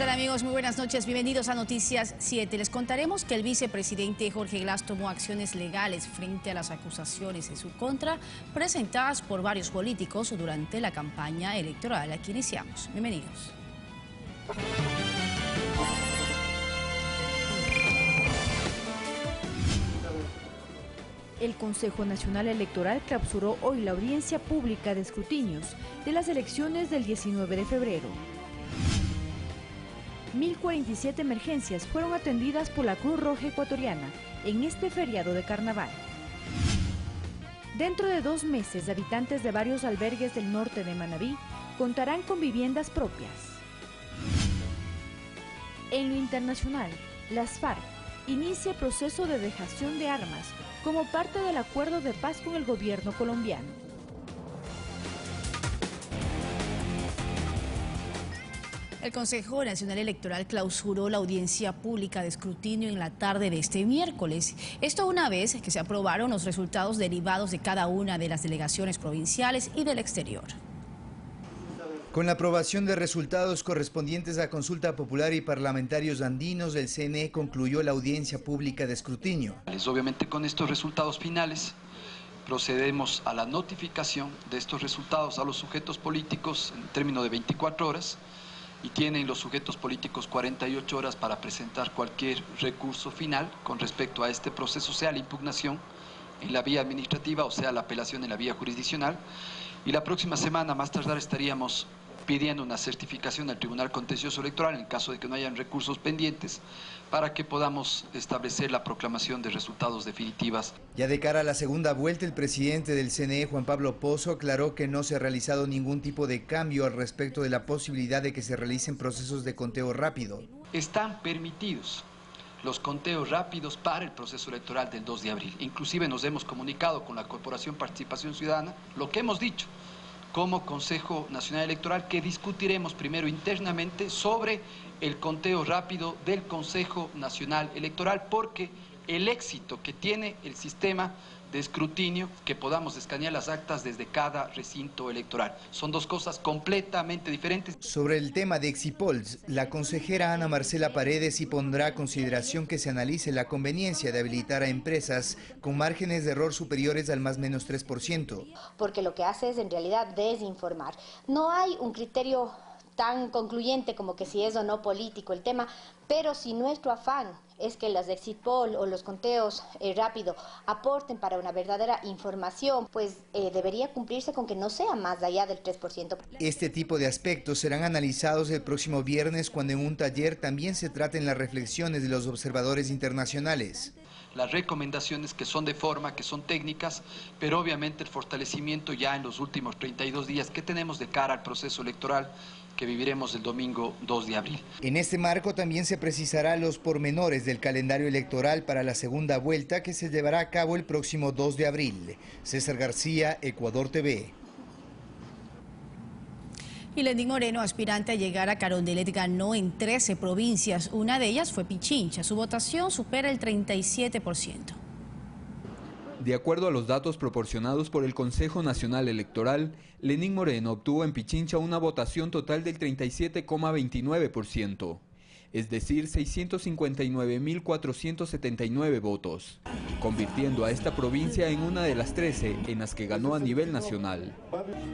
tal, amigos? Muy buenas noches, bienvenidos a Noticias 7. Les contaremos que el vicepresidente Jorge Glass tomó acciones legales frente a las acusaciones en su contra presentadas por varios políticos durante la campaña electoral. Aquí iniciamos. Bienvenidos. El Consejo Nacional Electoral clausuró hoy la audiencia pública de escrutinios de las elecciones del 19 de febrero. 1.047 emergencias fueron atendidas por la Cruz Roja Ecuatoriana en este feriado de carnaval. Dentro de 2 meses, habitantes de varios albergues del norte de Manabí contarán con viviendas propias. En lo internacional, las FARC inicia proceso de dejación de armas como parte del acuerdo de paz con el gobierno colombiano. El Consejo Nacional Electoral clausuró la audiencia pública de escrutinio en la tarde de este miércoles. Esto una vez que se aprobaron los resultados derivados de cada una de las delegaciones provinciales y del exterior. Con la aprobación de resultados correspondientes a consulta popular y parlamentarios andinos, el CNE concluyó la audiencia pública de escrutinio. Obviamente con estos resultados finales procedemos a la notificación de estos resultados a los sujetos políticos en término de 24 horas y tienen los sujetos políticos 48 horas para presentar cualquier recurso final con respecto a este proceso, sea la impugnación en la vía administrativa o sea la apelación en la vía jurisdiccional. Y la próxima semana, más tardar, estaríamos pidiendo una certificación al Tribunal Contencioso Electoral en caso de que no hayan recursos pendientes para que podamos establecer la proclamación de resultados definitivas. Ya de cara a la segunda vuelta, el presidente del CNE, Juan Pablo Pozo, aclaró que no se ha realizado ningún tipo de cambio al respecto de la posibilidad de que se realicen procesos de conteo rápido. Están permitidos los conteos rápidos para el proceso electoral del 2 de abril. Inclusive nos hemos comunicado con la Corporación Participación Ciudadana, lo que hemos dicho como Consejo Nacional Electoral, que discutiremos primero internamente sobre el conteo rápido del Consejo Nacional Electoral, porque el éxito que tiene el sistema de escrutinio, que podamos escanear las actas desde cada recinto electoral. Son dos cosas completamente diferentes. Sobre el tema de Exipolls, la consejera Ana Marcela Paredes sí pondrá a consideración que se analice la conveniencia de habilitar a empresas con márgenes de error superiores al más menos 3%. Porque lo que hace es en realidad desinformar. No hay un criterio tan concluyente como que si es o no político el tema, pero si nuestro afán es que las exit poll o los conteos rápido aporten para una verdadera información, pues debería cumplirse con que no sea más allá del 3%. Este tipo de aspectos serán analizados el próximo viernes, cuando en un taller también se traten las reflexiones de los observadores internacionales. Las recomendaciones que son de forma, que son técnicas, pero obviamente el fortalecimiento ya en los últimos 32 días que tenemos de cara al proceso electoral que viviremos el domingo 2 de abril. En este marco también se precisará los pormenores del calendario electoral para la segunda vuelta, que se llevará a cabo el próximo 2 de abril. César García, Ecuador TV. Y Lenín Moreno, aspirante a llegar a Carondelet, ganó en 13 provincias. Una de ellas fue Pichincha. Su votación supera el 37%. De acuerdo a los datos proporcionados por el Consejo Nacional Electoral, Lenín Moreno obtuvo en Pichincha una votación total del 37,29%, es decir, 659.479 votos, convirtiendo a esta provincia en una de las 13 en las que ganó a nivel nacional.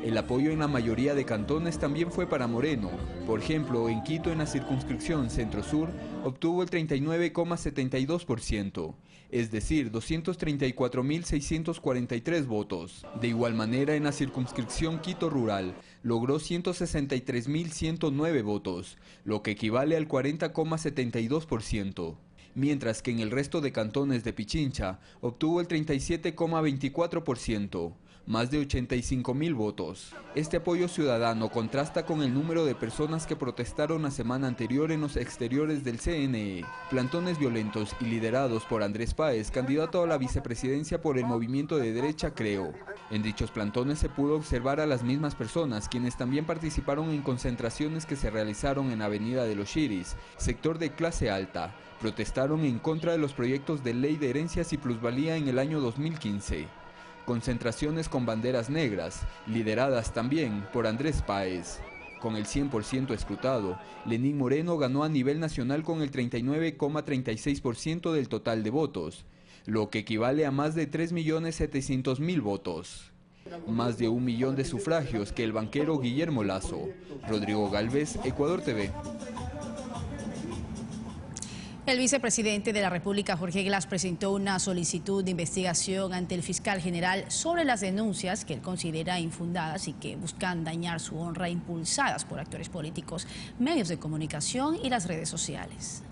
El apoyo en la mayoría de cantones también fue para Moreno. Por ejemplo, en Quito, en la circunscripción Centro-Sur, obtuvo el 39,72%, es decir, 234.643 votos. De igual manera, en la circunscripción Quito Rural, logró 163.109 votos, lo que equivale al 40,72%. Mientras que en el resto de cantones de Pichincha obtuvo el 37,24%, más de 85.000 votos. Este apoyo ciudadano contrasta con el número de personas que protestaron la semana anterior en los exteriores del CNE. Plantones violentos y liderados por Andrés Páez, candidato a la vicepresidencia por el movimiento de derecha Creo. En dichos plantones se pudo observar a las mismas personas, quienes también participaron en concentraciones que se realizaron en Avenida de los Chiris, sector de clase alta. Protestaron en contra de los proyectos de ley de herencias y plusvalía en el año 2015. Concentraciones con banderas negras, lideradas también por Andrés Páez. Con el 100% escrutado, Lenín Moreno ganó a nivel nacional con el 39,36% del total de votos, lo que equivale a más de 3.700.000 votos. Más de 1 millón de sufragios que el banquero Guillermo Lasso. Rodrigo Galvez, Ecuador TV. El vicepresidente de la República, Jorge Glass, presentó una solicitud de investigación ante el fiscal general sobre las denuncias que él considera infundadas y que buscan dañar su honra, impulsadas por actores políticos, medios de comunicación y las redes sociales.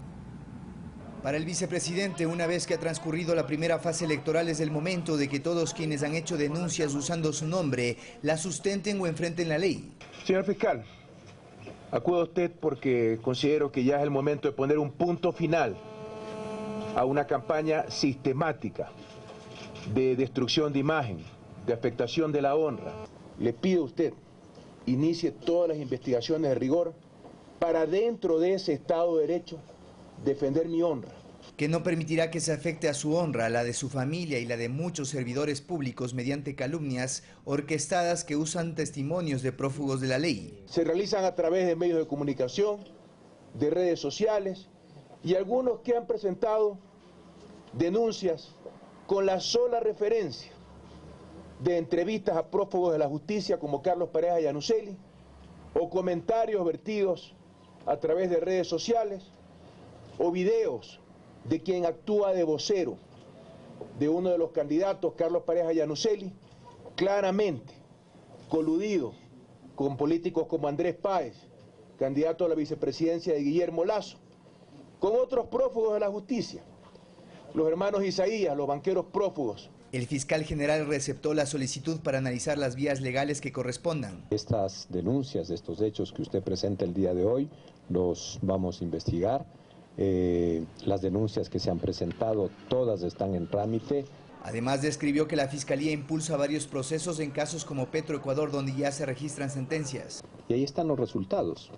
Para el vicepresidente, una vez que ha transcurrido la primera fase electoral, es el momento de que todos quienes han hecho denuncias usando su nombre la sustenten o enfrenten la ley. Señor fiscal, acudo a usted porque considero que ya es el momento de poner un punto final a una campaña sistemática de destrucción de imagen, de afectación de la honra. Le pido a usted, inicie todas las investigaciones de rigor para dentro de ese Estado de Derecho defender mi honra. Que no permitirá que se afecte a su honra, la de su familia y la de muchos servidores públicos mediante calumnias orquestadas que usan testimonios de prófugos de la ley. Se realizan a través de medios de comunicación, de redes sociales y algunos que han presentado denuncias con la sola referencia de entrevistas a prófugos de la justicia como Carlos Pareja Yanuseli o comentarios vertidos a través de redes sociales o videos de quien actúa de vocero de uno de los candidatos, Carlos Pareja Yanuseli, claramente coludido con políticos como Andrés Páez, candidato a la vicepresidencia de Guillermo Lasso, con otros prófugos de la justicia, los hermanos Isaías, los banqueros prófugos. El fiscal general receptó la solicitud para analizar las vías legales que correspondan. Estas denuncias de estos hechos que usted presenta el día de hoy, los vamos a investigar. Las denuncias que se han presentado, todas están en trámite. Además, describió que la Fiscalía impulsa varios procesos en casos como Petroecuador, donde ya se registran sentencias. Y ahí están los resultados,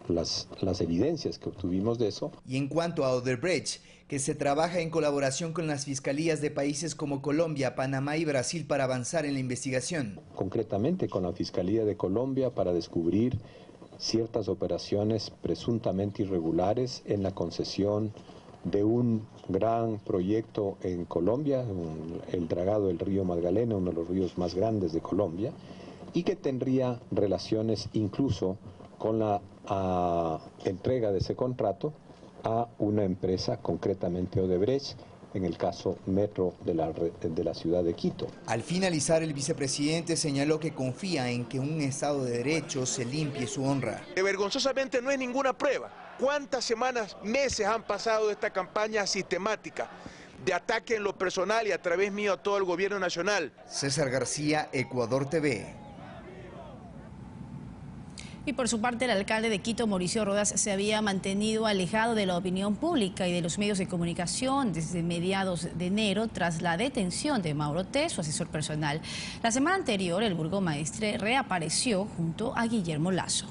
las evidencias que obtuvimos de eso. Y en cuanto a Odebrecht, que se trabaja en colaboración con las fiscalías de países como Colombia, Panamá y Brasil para avanzar en la investigación. Concretamente con la Fiscalía de Colombia para descubrir ciertas operaciones presuntamente irregulares en la concesión de un gran proyecto en Colombia, el dragado del río Magdalena, uno de los ríos más grandes de Colombia, y que tendría relaciones incluso con la entrega de ese contrato a una empresa, concretamente Odebrecht, en el caso Metro de la ciudad de Quito. Al finalizar, el vicepresidente señaló que confía en que un Estado de Derecho se limpie su honra. Vergonzosamente no es ninguna prueba. ¿Cuántas semanas, meses han pasado de esta campaña sistemática de ataque en lo personal y a través mío a todo el gobierno nacional? César García, Ecuador TV. Y por su parte, el alcalde de Quito, Mauricio Rodas, se había mantenido alejado de la opinión pública y de los medios de comunicación desde mediados de enero tras la detención de Mauro T., su asesor personal. La semana anterior, el burgomaestre reapareció junto a Guillermo Lasso.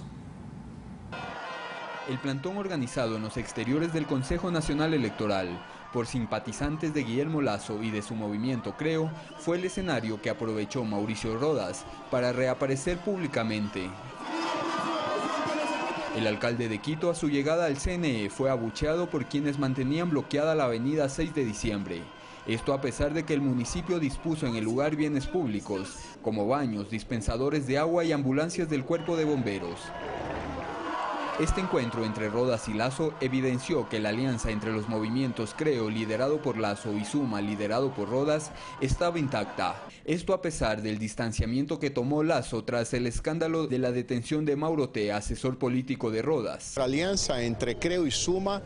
El plantón organizado en los exteriores del Consejo Nacional Electoral por simpatizantes de Guillermo Lasso y de su movimiento Creo fue el escenario que aprovechó Mauricio Rodas para reaparecer públicamente. El alcalde de Quito, a su llegada al CNE, fue abucheado por quienes mantenían bloqueada la avenida 6 de diciembre. Esto a pesar de que el municipio dispuso en el lugar bienes públicos, como baños, dispensadores de agua y ambulancias del cuerpo de bomberos. Este encuentro entre Rodas y Lasso evidenció que la alianza entre los movimientos Creo, liderado por Lasso, y Suma, liderado por Rodas, estaba intacta. Esto a pesar del distanciamiento que tomó Lasso tras el escándalo de la detención de Mauro T., asesor político de Rodas. La alianza entre Creo y Suma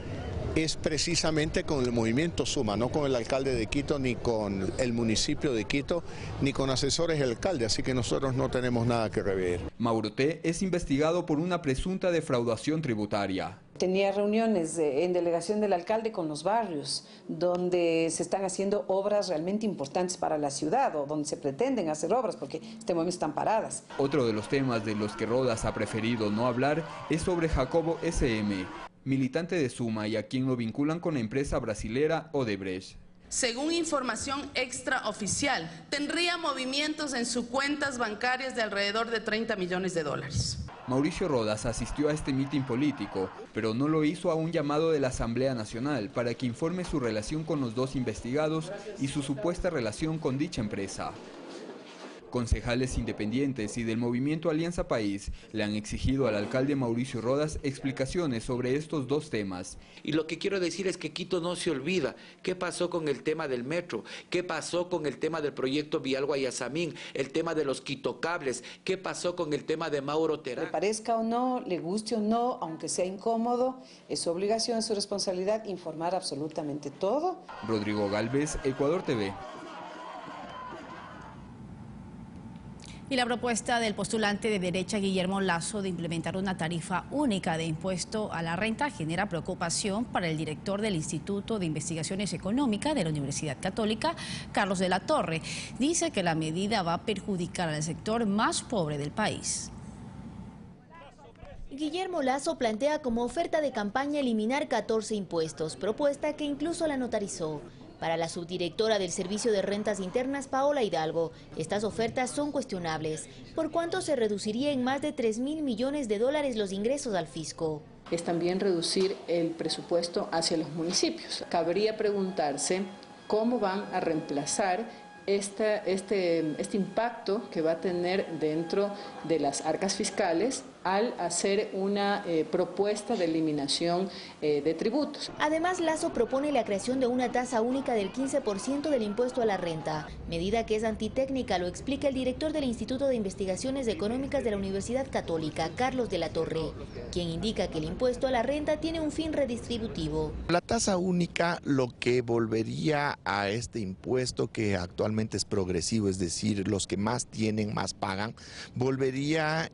es precisamente con el movimiento Suma, no con el alcalde de Quito, ni con el municipio de Quito, ni con asesores del alcalde, así que nosotros no tenemos nada que rever. Mauro T. es investigado por una presunta defraudación tributaria. Tenía reuniones en delegación del alcalde con los barrios, donde se están haciendo obras realmente importantes para la ciudad, o donde se pretenden hacer obras, porque este momento están paradas. Otro de los temas de los que Rodas ha preferido no hablar es sobre Jacobo S.M., militante de Suma y a quien lo vinculan con la empresa brasilera Odebrecht. según información extraoficial, tendría movimientos en sus cuentas bancarias de alrededor de 30 millones de dólares. Mauricio Rodas asistió a este mitin político, pero no lo hizo a un llamado de la Asamblea Nacional para que informe su relación con los dos investigados y su supuesta relación con dicha empresa. Concejales independientes y del movimiento Alianza País le han exigido al alcalde Mauricio Rodas explicaciones sobre estos dos temas. Y lo que quiero decir es que Quito no se olvida. ¿Qué pasó con el tema del metro? ¿Qué pasó con el tema del proyecto Vial-Guayasamín? El tema de los quitocables. ¿Qué pasó con el tema de Mauro Terán? Le parezca o no, le guste o no, aunque sea incómodo, es su obligación, es su responsabilidad informar absolutamente todo. Rodrigo Galvez, Ecuador TV. Y la propuesta del postulante de derecha Guillermo Lasso de implementar una tarifa única de impuesto a la renta genera preocupación para el director del Instituto de Investigaciones Económicas de la Universidad Católica, Carlos de la Torre. Dice que la medida va a perjudicar al sector más pobre del país. Guillermo Lasso plantea como oferta de campaña eliminar 14 impuestos, propuesta que incluso la notarizó. Para la subdirectora del Servicio de Rentas Internas, Paola Hidalgo, estas ofertas son cuestionables, por cuanto se reduciría en más de 3.000 millones de dólares los ingresos al fisco. Es también reducir el presupuesto hacia los municipios. Cabría preguntarse cómo van a reemplazar este impacto que va a tener dentro de las arcas fiscales al hacer una propuesta de eliminación de tributos. Además, Lasso propone la creación de una tasa única del 15% del impuesto a la renta, medida que es antitécnica, lo explica el director del Instituto de Investigaciones Económicas de la Universidad Católica, Carlos de la Torre, quien indica que el impuesto a la renta tiene un fin redistributivo. La tasa única lo que volvería a este impuesto que actualmente es progresivo, es decir, los que más tienen, más pagan, volvería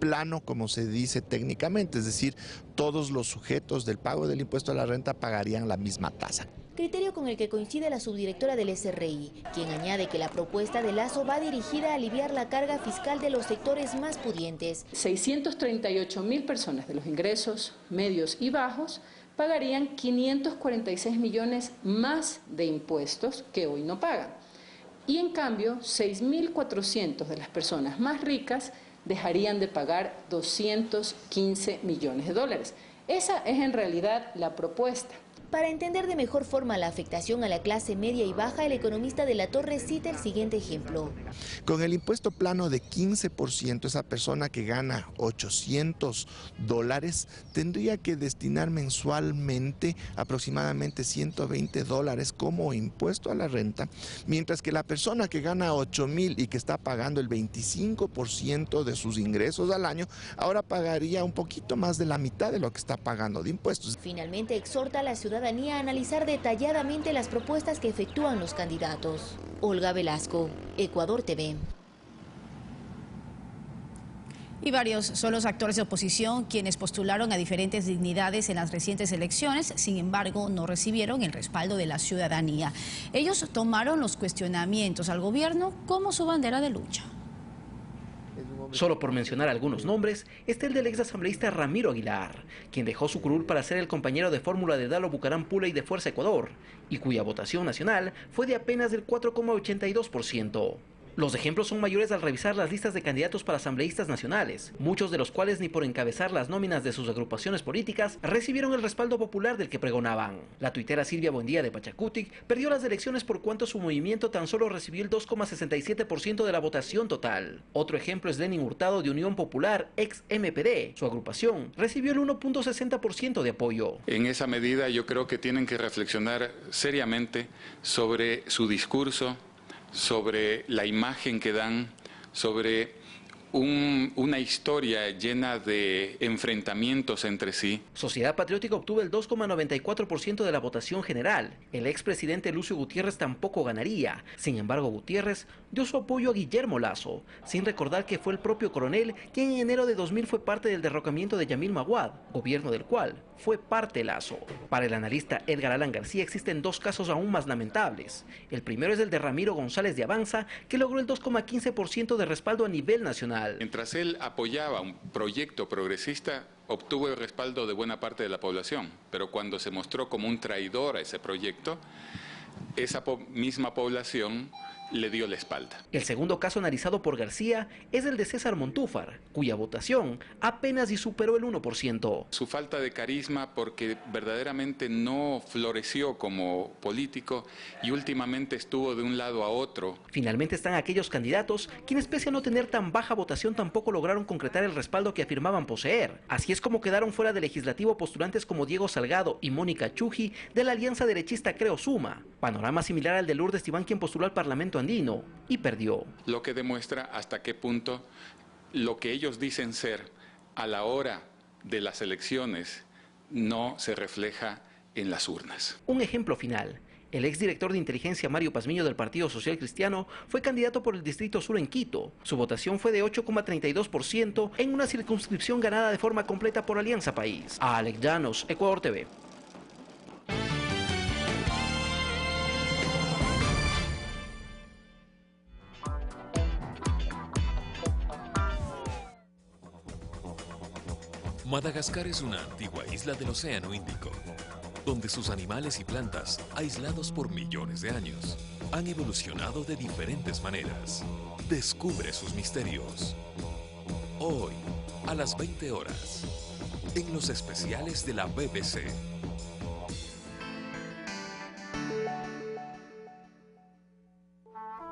plano, como se dice técnicamente, es decir, todos los sujetos del pago del impuesto a la renta pagarían la misma tasa. Criterio con el que coincide la subdirectora del SRI, quien añade que la propuesta de Lasso va dirigida a aliviar la carga fiscal de los sectores más pudientes. 638.000 personas de los ingresos medios y bajos pagarían 546 millones más de impuestos que hoy no pagan. Y en cambio, 6.400 de las personas más ricas dejarían de pagar 215 millones de dólares. Esa es en realidad la propuesta. Para entender de mejor forma la afectación a la clase media y baja, el economista de la Torre cita el siguiente ejemplo. Con el impuesto plano de 15%, esa persona que gana $800 tendría que destinar mensualmente aproximadamente $120 como impuesto a la renta, mientras que la persona que gana 8.000 y que está pagando el 25% de sus ingresos al año, ahora pagaría un poquito más de la mitad de lo que está pagando de impuestos. Finalmente exhorta a la ciudadanía a analizar detalladamente las propuestas que efectúan los candidatos. Olga Velasco, Ecuador TV. Y varios son los actores de oposición quienes postularon a diferentes dignidades en las recientes elecciones, sin embargo no recibieron el respaldo de la ciudadanía. Ellos tomaron los cuestionamientos al gobierno como su bandera de lucha. Solo por mencionar algunos nombres, está el del exasambleísta Ramiro Aguilar, quien dejó su curul para ser el compañero de fórmula de Dalo Bucaram Pula y de Fuerza Ecuador, y cuya votación nacional fue de apenas del 4,82%. Los ejemplos son mayores al revisar las listas de candidatos para asambleístas nacionales, muchos de los cuales ni por encabezar las nóminas de sus agrupaciones políticas recibieron el respaldo popular del que pregonaban. La tuitera Silvia Buendía de Pachacutic perdió las elecciones por cuanto su movimiento tan solo recibió el 2,67% de la votación total. Otro ejemplo es Lenin Hurtado de Unión Popular, ex MPD. Su agrupación recibió el 1,60% de apoyo. En esa medida yo creo que tienen que reflexionar seriamente sobre su discurso, sobre la imagen que dan, sobre una historia llena de enfrentamientos entre sí. Sociedad Patriótica obtuvo el 2,94% de la votación general. El expresidente Lucio Gutiérrez tampoco ganaría. Sin embargo, Gutiérrez dio su apoyo a Guillermo Lasso, sin recordar que fue el propio coronel quien en enero de 2000 fue parte del derrocamiento de Yamil Maguad, gobierno del cual fue parte Lasso. Para el analista Edgar Alan García existen dos casos aún más lamentables. El primero es el de Ramiro González de Avanza, que logró el 2,15% de respaldo a nivel nacional. Mientras él apoyaba un proyecto progresista, obtuvo el respaldo de buena parte de la población, pero cuando se mostró como un traidor a ese proyecto, esa misma población le dio la espalda. El segundo caso analizado por García es el de César Montúfar, cuya votación apenas y superó el 1%. Su falta de carisma, porque verdaderamente no floreció como político y últimamente estuvo de un lado a otro. Finalmente están aquellos candidatos quienes, pese a no tener tan baja votación, tampoco lograron concretar el respaldo que afirmaban poseer. Así es como quedaron fuera del legislativo postulantes como Diego Salgado y Mónica Chuji de la alianza derechista Creo Suma. Panorama similar al de Lourdes Tibán, quien postuló al Parlamento andino y perdió. Lo que demuestra hasta qué punto lo que ellos dicen ser a la hora de las elecciones no se refleja en las urnas. Un ejemplo final. El exdirector de inteligencia Mario Pazmiño del Partido Social Cristiano fue candidato por el Distrito Sur en Quito. Su votación fue de 8,32% en una circunscripción ganada de forma completa por Alianza País. Alex Llanos, Ecuador TV. Madagascar es una antigua isla del Océano Índico, donde sus animales y plantas, aislados por millones de años, han evolucionado de diferentes maneras. Descubre sus misterios. Hoy, a las 20 horas, en los especiales de la BBC.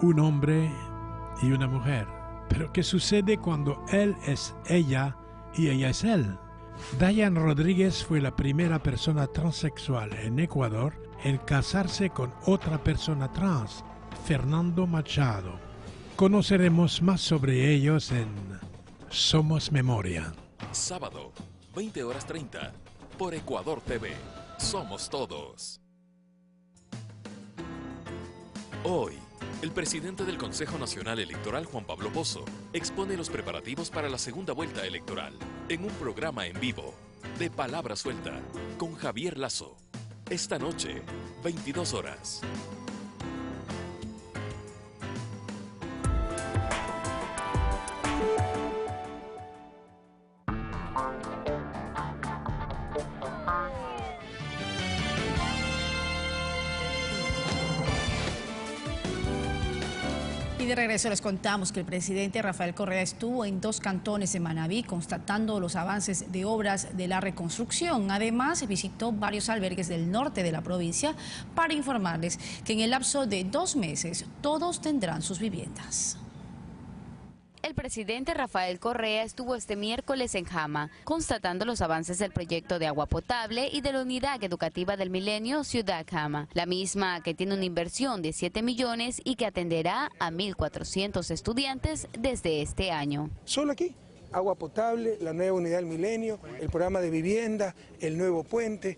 Un hombre y una mujer. Pero ¿qué sucede cuando él es ella y ella es él? Dayan Rodríguez fue la primera persona transexual en Ecuador en casarse con otra persona trans, Fernando Machado. Conoceremos más sobre ellos en Somos Memoria. Sábado, 20 horas 30, por Ecuador TV. Somos todos. Hoy, el presidente del Consejo Nacional Electoral, Juan Pablo Pozo, expone los preparativos para la segunda vuelta electoral en un programa en vivo de Palabra Suelta con Javier Lazo. Esta noche, 22 horas. Y de regreso les contamos que el presidente Rafael Correa estuvo en 2 cantones de Manabí constatando los avances de obras de la reconstrucción. Además, visitó varios albergues del norte de la provincia para informarles que en el lapso de 2 meses todos tendrán sus viviendas. El presidente Rafael Correa estuvo este miércoles en Jama, constatando los avances del proyecto de agua potable y de la unidad educativa del Milenio Ciudad Jama, la misma que tiene una inversión de 7 millones y que atenderá a 1.400 estudiantes desde este año. Solo aquí, agua potable, la nueva unidad del Milenio, el programa de vivienda, el nuevo puente.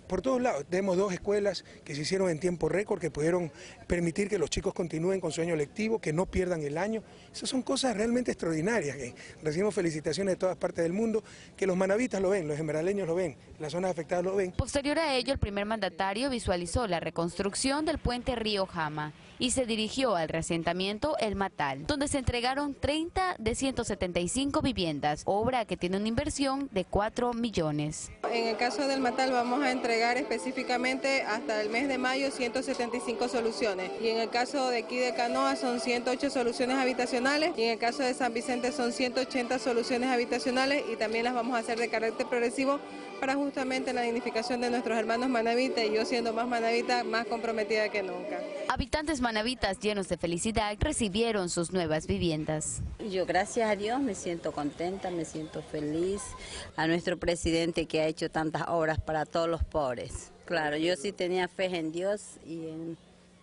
Por todos lados, tenemos 2 escuelas que se hicieron en tiempo récord, que pudieron permitir que los chicos continúen con su año lectivo, que no pierdan el año. Esas son cosas realmente extraordinarias, que recibimos felicitaciones de todas partes del mundo, que los manavitas lo ven, los esmeraldeños lo ven, las zonas afectadas lo ven. Posterior a ello, el primer mandatario visualizó la reconstrucción del puente Río Jama y se dirigió al reasentamiento El Matal, donde se entregaron 30 de 175 viviendas, obra que tiene una inversión de 4 millones. En el caso del Matal vamos a entregar específicamente hasta el mes de mayo 175 soluciones y en el caso de aquí de Canoa son 108 soluciones habitacionales y en el caso de San Vicente son 180 soluciones habitacionales y también las vamos a hacer de carácter progresivo para justamente la dignificación de nuestros hermanos manavitas y yo siendo más manavita más comprometida que nunca. Habitantes manavitas llenos de felicidad recibieron sus nuevas viviendas. Yo gracias a Dios me siento contenta, me siento feliz, a nuestro presidente que ha hecho tantas obras para todos los pobres. Claro, yo sí tenía fe en Dios y en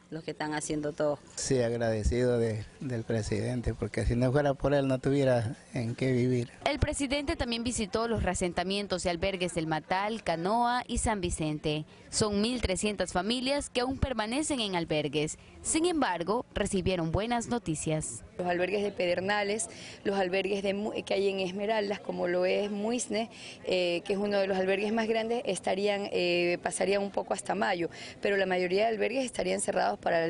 los que están haciendo todo. Sí, agradecido del presidente, porque si no fuera por él no tuviera en qué vivir. El presidente también visitó los reasentamientos y albergues del Matal, Canoa y San Vicente. Son 1.300 familias que aún permanecen en albergues. Sin embargo, recibieron buenas noticias. Los albergues de Pedernales, los albergues que hay en Esmeraldas, como lo es Muisne, que es uno de los albergues más grandes, pasarían un poco hasta mayo, pero la mayoría de albergues estarían cerrados para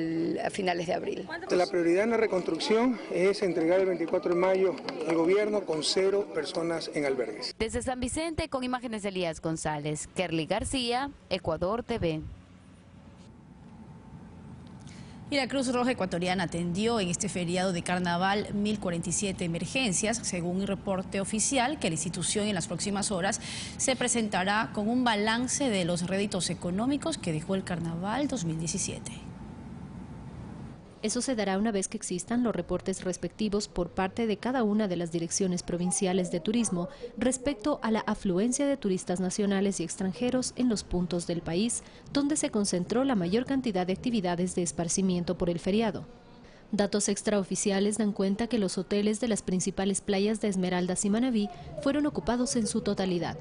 a finales de abril. La prioridad en la reconstrucción es entregar el 24 de mayo el gobierno con 0 personas en albergues. Desde San Vicente, con imágenes de Elías González, Kerly García, Ecuador TV. Y la Cruz Roja Ecuatoriana atendió en este feriado de carnaval 1.047 emergencias, según un reporte oficial que la institución en las próximas horas se presentará con un balance de los réditos económicos que dejó el carnaval 2017. Eso se dará una vez que existan los reportes respectivos por parte de cada una de las direcciones provinciales de turismo respecto a la afluencia de turistas nacionales y extranjeros en los puntos del país donde se concentró la mayor cantidad de actividades de esparcimiento por el feriado. Datos extraoficiales dan cuenta que los hoteles de las principales playas de Esmeraldas y Manabí fueron ocupados en su totalidad.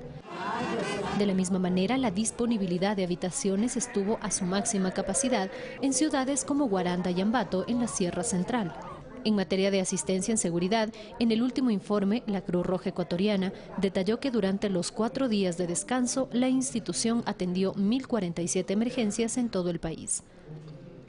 De la misma manera, la disponibilidad de habitaciones estuvo a su máxima capacidad en ciudades como Guaranda y Ambato, en la Sierra Central. En materia de asistencia en seguridad, en el último informe, la Cruz Roja Ecuatoriana detalló que durante los 4 días de descanso, la institución atendió 1.047 emergencias en todo el país.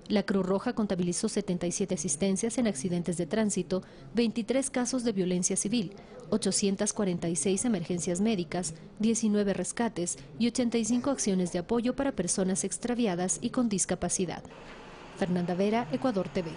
La Cruz Roja contabilizó 77 asistencias en accidentes de tránsito, 23 casos de violencia civil, 846 emergencias médicas, 19 rescates y 85 acciones de apoyo para personas extraviadas y con discapacidad. Fernanda Vera, Ecuador TV.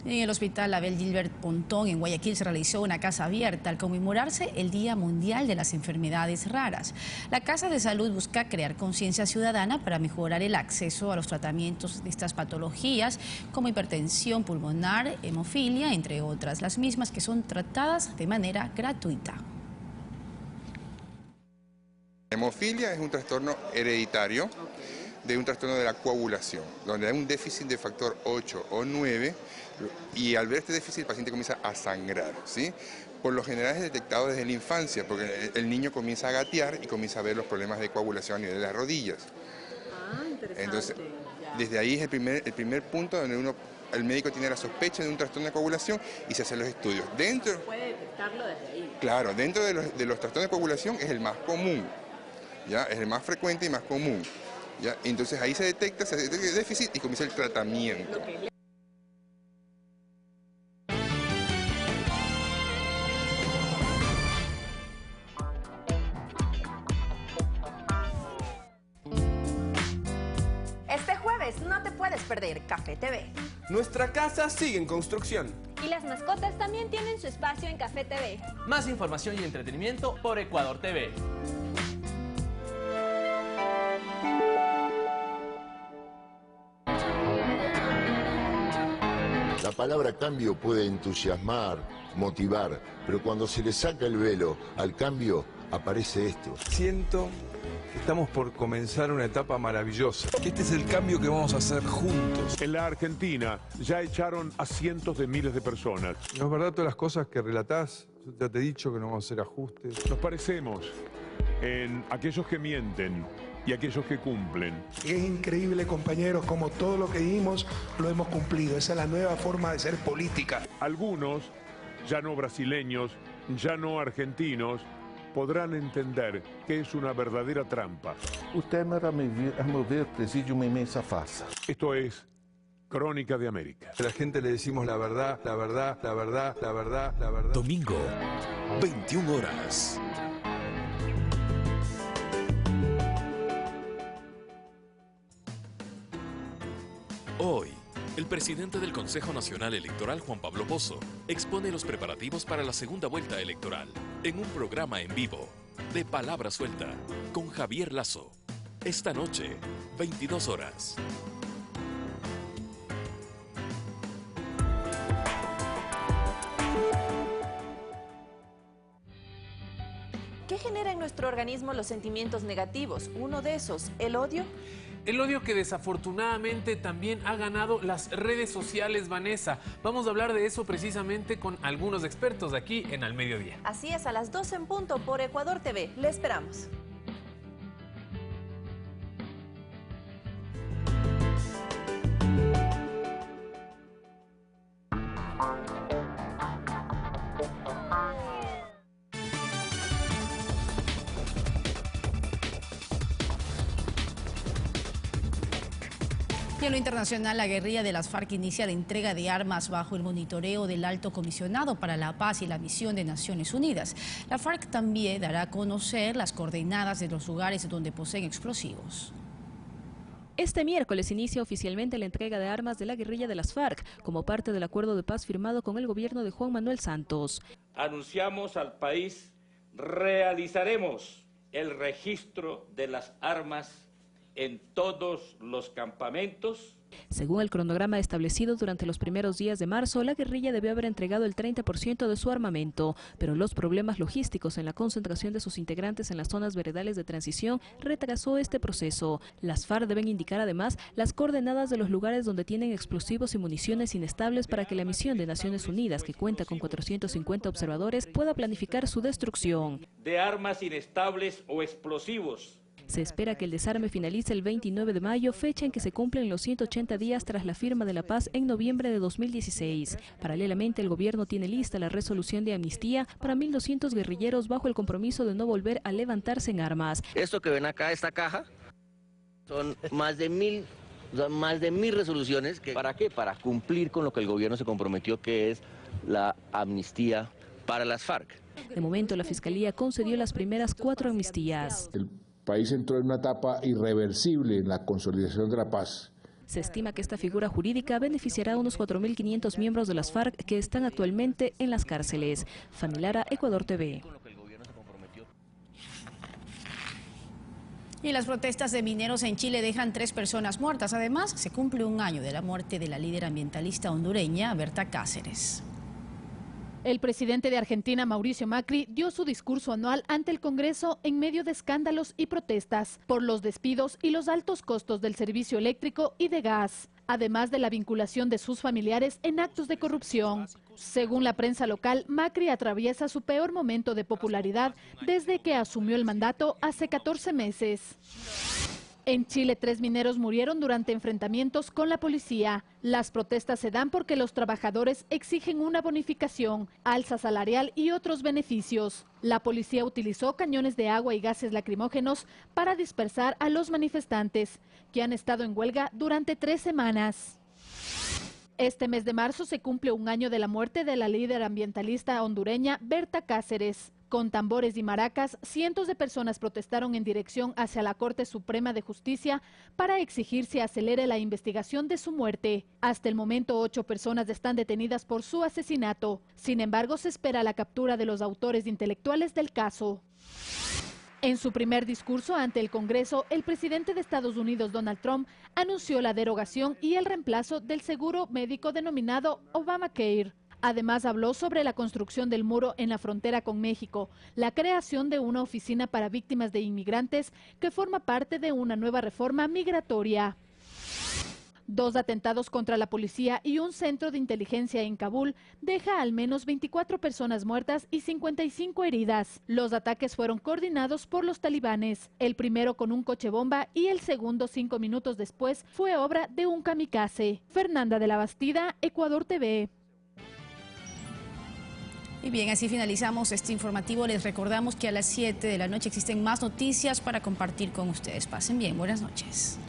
En el Hospital Abel Gilbert Pontón, en Guayaquil, se realizó una casa abierta al conmemorarse el Día Mundial de las Enfermedades Raras. La Casa de Salud busca crear conciencia ciudadana para mejorar el acceso a los tratamientos de estas patologías, como hipertensión pulmonar, hemofilia, entre otras, las mismas que son tratadas de manera gratuita. Hemofilia es un trastorno hereditario de un trastorno de la coagulación, donde hay un déficit de factor 8 o 9, y al ver este déficit el paciente comienza a sangrar, ¿sí? Por lo general es detectado desde la infancia, porque el niño comienza a gatear y comienza a ver los problemas de coagulación a nivel de las rodillas. Ah, interesante. Entonces, desde ahí es el primer punto donde el médico tiene la sospecha de un trastorno de coagulación y se hacen los estudios. Puede detectarlo desde ahí. Claro, dentro de los trastornos de coagulación es el más común, ¿ya? Es el más frecuente y más común, ¿ya? Entonces ahí se detecta el déficit y comienza el tratamiento. Este jueves no te puedes perder Café TV. Nuestra casa sigue en construcción. Y las mascotas también tienen su espacio en Café TV. Más información y entretenimiento por Ecuador TV. La palabra cambio puede entusiasmar, motivar, pero cuando se le saca el velo al cambio, aparece esto. Siento que estamos por comenzar una etapa maravillosa. Este es el cambio que vamos a hacer juntos. En la Argentina ya echaron a cientos de miles de personas. ¿No es verdad todas las cosas que relatás? Yo ya te he dicho que no vamos a hacer ajustes. Nos parecemos en aquellos que mienten y aquellos que cumplen. Es increíble, compañeros, como todo lo que dijimos lo hemos cumplido. Esa es la nueva forma de ser política. Algunos, ya no brasileños, ya no argentinos, podrán entender que es una verdadera trampa. Usted, a meu ver, preside una inmensa farsa. Esto es Crónica de América. A la gente le decimos la verdad, la verdad, la verdad, la verdad, la verdad. Domingo, 21 horas. Hoy, el presidente del Consejo Nacional Electoral, Juan Pablo Pozo, expone los preparativos para la segunda vuelta electoral en un programa en vivo de Palabra Suelta con Javier Lazo. Esta noche, 22 horas. ¿Qué genera en nuestro organismo los sentimientos negativos? Uno de esos, el odio. El odio que desafortunadamente también ha ganado las redes sociales, Vanessa. Vamos a hablar de eso precisamente con algunos expertos de aquí en Al Mediodía. Así es, a las 12 en punto por Ecuador TV. Le esperamos. Y en lo internacional, la guerrilla de las FARC inicia la entrega de armas bajo el monitoreo del Alto Comisionado para la Paz y la Misión de Naciones Unidas. La FARC también dará a conocer las coordenadas de los lugares donde poseen explosivos. Este miércoles inicia oficialmente la entrega de armas de la guerrilla de las FARC como parte del acuerdo de paz firmado con el gobierno de Juan Manuel Santos. Anunciamos al país, realizaremos el registro de las armas en todos los campamentos. Según el cronograma establecido durante los primeros días de marzo, la guerrilla debió haber entregado el 30% de su armamento, pero los problemas logísticos en la concentración de sus integrantes en las zonas veredales de transición retrasó este proceso. Las FARC deben indicar además las coordenadas de los lugares donde tienen explosivos y municiones inestables para que la misión de Naciones Unidas, que cuenta con 450 observadores, pueda planificar su destrucción. De armas inestables o explosivos. Se espera que el desarme finalice el 29 de mayo, fecha en que se cumplen los 180 días tras la firma de la paz en noviembre de 2016. Paralelamente, el gobierno tiene lista la resolución de amnistía para 1.200 guerrilleros bajo el compromiso de no volver a levantarse en armas. Esto que ven acá, esta caja, son más de 1.000 resoluciones. ¿Para qué? Para cumplir con lo que el gobierno se comprometió, que es la amnistía para las FARC. De momento, la Fiscalía concedió las primeras 4 amnistías. El país entró en una etapa irreversible en la consolidación de la paz. Se estima que esta figura jurídica beneficiará a unos 4.500 miembros de las FARC que están actualmente en las cárceles. Fanny Lara, Ecuador TV. Y las protestas de mineros en Chile dejan 3 personas muertas. Además, se cumple un año de la muerte de la líder ambientalista hondureña, Berta Cáceres. El presidente de Argentina, Mauricio Macri, dio su discurso anual ante el Congreso en medio de escándalos y protestas por los despidos y los altos costos del servicio eléctrico y de gas, además de la vinculación de sus familiares en actos de corrupción. Según la prensa local, Macri atraviesa su peor momento de popularidad desde que asumió el mandato hace 14 meses. En Chile, 3 mineros murieron durante enfrentamientos con la policía. Las protestas se dan porque los trabajadores exigen una bonificación, alza salarial y otros beneficios. La policía utilizó cañones de agua y gases lacrimógenos para dispersar a los manifestantes, que han estado en huelga durante 3 semanas. Este mes de marzo se cumple un año de la muerte de la líder ambientalista hondureña Berta Cáceres. Con tambores y maracas, cientos de personas protestaron en dirección hacia la Corte Suprema de Justicia para exigir se acelere la investigación de su muerte. Hasta el momento, 8 personas están detenidas por su asesinato. Sin embargo, se espera la captura de los autores intelectuales del caso. En su primer discurso ante el Congreso, el presidente de Estados Unidos, Donald Trump, anunció la derogación y el reemplazo del seguro médico denominado Obamacare. Además, habló sobre la construcción del muro en la frontera con México, la creación de una oficina para víctimas de inmigrantes que forma parte de una nueva reforma migratoria. 2 atentados contra la policía y un centro de inteligencia en Kabul deja al menos 24 personas muertas y 55 heridas. Los ataques fueron coordinados por los talibanes, el primero con un coche bomba y el segundo 5 minutos después fue obra de un kamikaze. Fernanda de la Bastida, Ecuador TV. Y bien, así finalizamos este informativo. Les recordamos que a las 7 de la noche existen más noticias para compartir con ustedes. Pasen bien, buenas noches.